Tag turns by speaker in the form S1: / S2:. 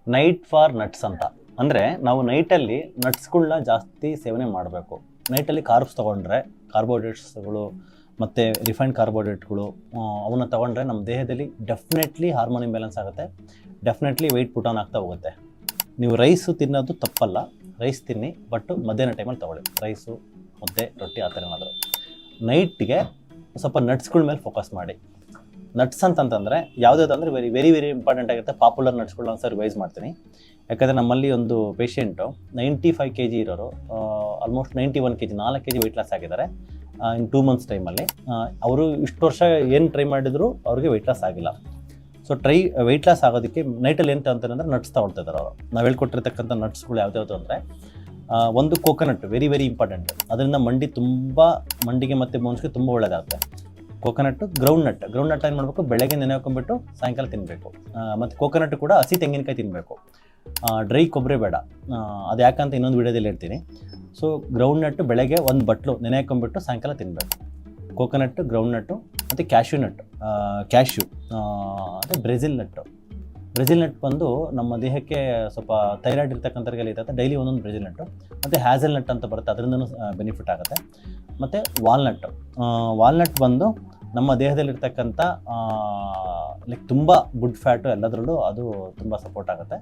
S1: Night for nuts ಅಂತ. ಅಂದರೆ ನಾವು ನೈಟಲ್ಲಿ ನಟ್ಸ್ಗಳನ್ನ ಜಾಸ್ತಿ ಸೇವನೆ ಮಾಡಬೇಕು. ನೈಟಲ್ಲಿ ಕಾರ್ಬ್ಸ್ ತೊಗೊಂಡ್ರೆ, ಕಾರ್ಬೋಹೈಡ್ರೇಟ್ಸ್ಗಳು ಮತ್ತು ರಿಫೈನ್ಡ್ ಕಾರ್ಬೋಹೈಡ್ರೇಟ್ಗಳು ಅವನ್ನ ತೊಗೊಂಡ್ರೆ ನಮ್ಮ ದೇಹದಲ್ಲಿ ಡೆಫಿನೆಟ್ಲಿ ಹಾರ್ಮೋನ್ ಇಂಬ್ಯಾಲೆನ್ಸ್ ಆಗುತ್ತೆ, ಡೆಫಿನೆಟ್ಲಿ ವೆಯ್ಟ್ ಪುಟ್ ಆನ್ ಆಗ್ತಾ ಹೋಗುತ್ತೆ. ನೀವು ರೈಸು ತಿನ್ನೋದು ತಪ್ಪಲ್ಲ, ರೈಸ್ ತಿನ್ನಿ, ಬಟ್ ಮಧ್ಯಾಹ್ನ ಟೈಮಲ್ಲಿ ತೊಗೊಳ್ಳಿ. ರೈಸು, ಮುದ್ದೆ, ರೊಟ್ಟಿ ಆ ಥರ ಏನಾದರೂ. ನೈಟ್ಗೆ ಸ್ವಲ್ಪ ನಟ್ಸ್ಗಳ ಮೇಲೆ ಫೋಕಸ್ ಮಾಡಿ. ನಟ್ಸ್ ಅಂತಂತಂದರೆ ಯಾವುದಾದ್ರು ವೆರಿ ವೆರಿ ವೆರಿ ಇಂಪಾರ್ಟೆಂಟ್ ಆಗುತ್ತೆ. ಪಾಪ್ಯುಲರ್ ನಟ್ಸ್ಗಳನ್ನ ಒಂದು ರಿವೈಸ್ ಮಾಡ್ತೀನಿ. ಯಾಕಂದರೆ ನಮ್ಮಲ್ಲಿ ಒಂದು ಪೇಷೆಂಟು 95 kg ಇರೋರು, almost 91 kg, 4 kg weight loss ಆಗಿದ್ದಾರೆ ಇನ್ 2 months ಟೈಮಲ್ಲಿ. ಅವರು ಇಷ್ಟು ವರ್ಷ ಏನು ಟ್ರೈ ಮಾಡಿದ್ರು ಅವ್ರಿಗೆ ವೆಯ್ಟ್ ಲಾಸ್ ಆಗಿಲ್ಲ. ಸೊ ವೆಯ್ಟ್ ಲಾಸ್ ಆಗೋದಕ್ಕೆ ನೈಟಲ್ಲಿ ಏನು ಅಂತಂದರೆ ನಟ್ಸ್ ತೊಗೊಳ್ತಾ ಇದ್ದಾರೆ ಅವರು. ನಾವು ಹೇಳ್ಕೊಟ್ಟಿರ್ತಕ್ಕಂಥ ನಟ್ಸ್ಗಳು ಯಾವ್ದು ಅಂದರೆ, ಒಂದು ಕೋಕೋನಟ್ ವೆರಿ ವೆರಿ ಇಂಪಾರ್ಟೆಂಟ್. ಅದರಿಂದ ಮಂಡಿಗೆ ಮತ್ತು ಬೋನ್ಸ್ಗೆ ತುಂಬ ಒಳ್ಳೆಯದಾಗುತ್ತೆ. ಕೋಕೋನಟ್ಟು, ಗ್ರೌಂಡ್ ನಟ್ ಏನು ಮಾಡಬೇಕು, ಬೆಳಗ್ಗೆ ನೆನೆ ಹಾಕೊಂಡ್ಬಿಟ್ಟು ಸಾಯಂಕಾಲ ತಿನ್ನಬೇಕು. ಮತ್ತು ಕೋಕೋನಟ್ ಕೂಡ ಹಸಿ ತೆಂಗಿನಕಾಯಿ ತಿನ್ನಬೇಕು, ಡ್ರೈ ಕೊಬ್ಬರಿ ಬೇಡ. ಅದು ಯಾಕಂತ ಇನ್ನೊಂದು ವೀಡಿಯೋದಲ್ಲಿ ಹೇಳ್ತೀನಿ. ಸೊ ಗ್ರೌಂಡ್ ನಟ್ಟು ಬೆಳಗ್ಗೆ ಒಂದು ಬಟ್ಲು ನೆನೆ ಹಾಕೊಂಡ್ಬಿಟ್ಟು ಸಾಯಂಕಾಲ ತಿನ್ನಬೇಕು. ಕೋಕೋನಟ್ಟು, ಗ್ರೌಂಡ್ ನಟ್ಟು ಮತ್ತು ಕ್ಯಾಶ್ಯೂ ಮತ್ತು ಬ್ರೆಜಿಲ್ ನಟ್ ಬಂದು ನಮ್ಮ ದೇಹಕ್ಕೆ ಸ್ವಲ್ಪ ಥೈರಾಯ್ಡ್ ಇರ್ತಕ್ಕಂಥವ್ರಿಗೆ ಇರುತ್ತೆ, ಡೈಲಿ ಒಂದೊಂದು ಬ್ರೆಜಿಲ್ ನಟ್ಟು. ಮತ್ತು ಹ್ಯಾಸಲ್ ನಟ್ ಅಂತ ಬರುತ್ತೆ, ಅದರಿಂದನೂ ಬೆನಿಫಿಟ್ ಆಗುತ್ತೆ. ಮತ್ತು ವಾಲ್ನಟ್ ಬಂದು ನಮ್ಮ ದೇಹದಲ್ಲಿರ್ತಕ್ಕಂಥ ಲೈಕ್ ತುಂಬ ಗುಡ್ ಫ್ಯಾಟು ಎಲ್ಲದರಲ್ಲೂ ಅದು ತುಂಬ ಸಪೋರ್ಟ್ ಆಗುತ್ತೆ.